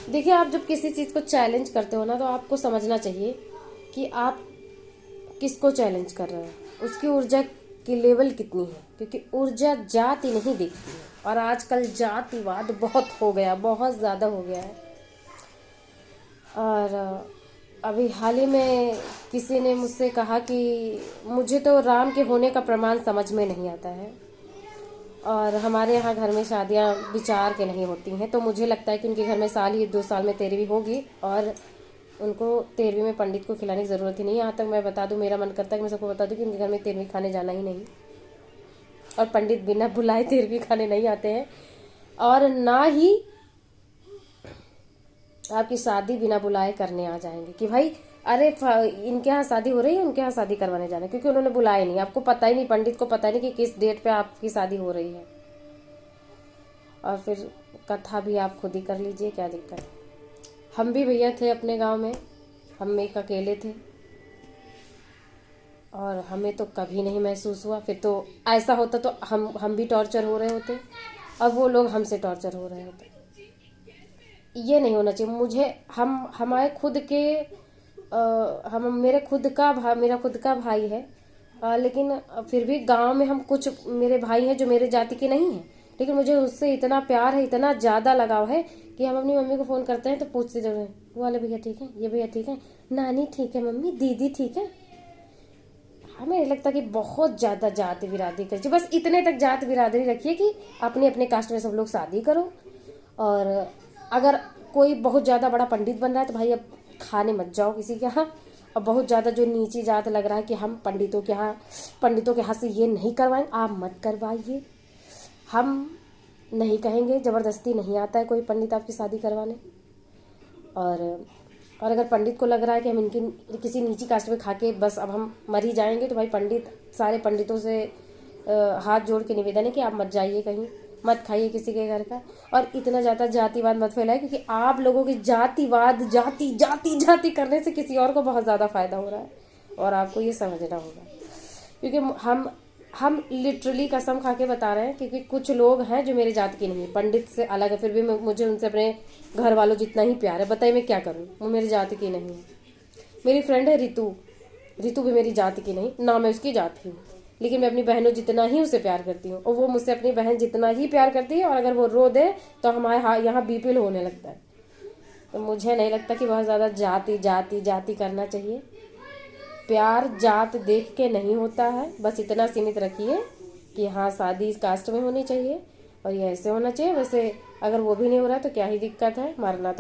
देखिए, आप जब किसी चीज़ को चैलेंज करते हो ना, तो आपको समझना चाहिए कि आप किसको चैलेंज कर रहे हो, उसकी ऊर्जा की लेवल कितनी है, क्योंकि ऊर्जा जाति नहीं देखती है। और आजकल जातिवाद बहुत हो गया, बहुत ज़्यादा हो गया है। और अभी हाल ही में किसी ने मुझसे कहा कि मुझे तो राम के होने का प्रमाण समझ में नहीं आता है, और हमारे यहाँ घर में शादियाँ विचार के नहीं होती हैं, तो मुझे लगता है कि उनके घर में साल ही 2 साल में 13वीं होगी, और उनको 13वीं में पंडित को खिलाने की ज़रूरत ही नहीं है। यहाँ तक मैं बता दूँ, मेरा मन करता है कि मैं सबको बता दूँ कि उनके घर में 13वीं खाने जाना ही नहीं, और पंडित बिना बुलाए 13वीं खाने नहीं आते हैं, और ना ही आपकी शादी बिना बुलाए करने आ जाएंगे कि भाई अरे इनके यहाँ शादी हो रही है, उनके यहाँ शादी करवाने जाना है, क्योंकि उन्होंने बुलाया नहीं, आपको पता ही नहीं, पंडित को पता नहीं कि किस डेट पे आपकी शादी हो रही है। और फिर कथा भी आप खुद ही कर लीजिए, क्या दिक्कत है। हम भी भैया थे अपने गांव में, हम एक अकेले थे, और हमें तो कभी नहीं महसूस हुआ। फिर तो ऐसा होता तो हम भी टॉर्चर हो रहे होते, और वो लोग हमसे टॉर्चर हो रहे होते। ये नहीं होना चाहिए। मुझे हमारे खुद के हम मेरा खुद का भाई है, लेकिन फिर भी गांव में हम कुछ मेरे भाई हैं जो मेरे जाति के नहीं हैं, लेकिन मुझे उससे इतना प्यार है, इतना ज़्यादा लगाव है कि हम अपनी मम्मी को फ़ोन करते हैं तो पूछते जरूर हैं, वो वाले भैया ठीक है, ये भैया ठीक है, नानी ठीक है, मम्मी दीदी ठीक है। हमें लगता कि बहुत ज़्यादा जात बिरादरी करिए, बस इतने तक जात बिरादरी रखिए कि अपने अपने कास्ट में सब लोग शादी करो। और अगर कोई बहुत ज़्यादा बड़ा पंडित बन रहा है तो भाई अब खाने मत जाओ किसी के यहाँ। और बहुत ज़्यादा जो नीची जात लग रहा है कि हम पंडितों के हाथ से ये नहीं करवाएं, आप मत करवाइए। हम नहीं कहेंगे, ज़बरदस्ती नहीं आता है कोई पंडित आपकी शादी करवाने। और अगर पंडित को लग रहा है कि हम इनकी किसी नीची कास्ट में खा के बस अब हम मर ही जाएंगे, तो भाई सारे पंडितों से हाथ जोड़ के निवेदन है कि आप मत जाइए कहीं, मत खाइए किसी के घर का, और इतना ज़्यादा जातिवाद मत फैलाए, क्योंकि आप लोगों की जातिवाद जाति जाति जाति करने से किसी और को बहुत ज़्यादा फायदा हो रहा है, और आपको ये समझना होगा। क्योंकि हम लिटरली कसम खा के बता रहे हैं, क्योंकि कुछ लोग हैं जो मेरे जात के नहीं है, पंडित से अलग है, फिर भी मुझे उनसे अपने घर वालों जितना ही प्यार है। बताइए मैं क्या करूं, वो मेरे जात की नहीं है। मेरी फ्रेंड है रितु भी मेरी जात की नहीं, ना मैं उसकी जात की हूँ, लेकिन मैं अपनी बहनों जितना ही उसे प्यार करती हूँ, और वो मुझसे अपनी बहन जितना ही प्यार करती है। और अगर वो रो दे तो हमारे यहाँ बीपी होने लगता है। तो मुझे नहीं लगता कि बहुत ज़्यादा जाति जाति जाति करना चाहिए। प्यार जात देख के नहीं होता है, बस इतना सीमित रखिए कि हाँ शादी इस कास्ट में होनी चाहिए और ये ऐसे होना चाहिए। वैसे अगर वो भी नहीं हो रहा तो क्या ही दिक्कत है, मरना तो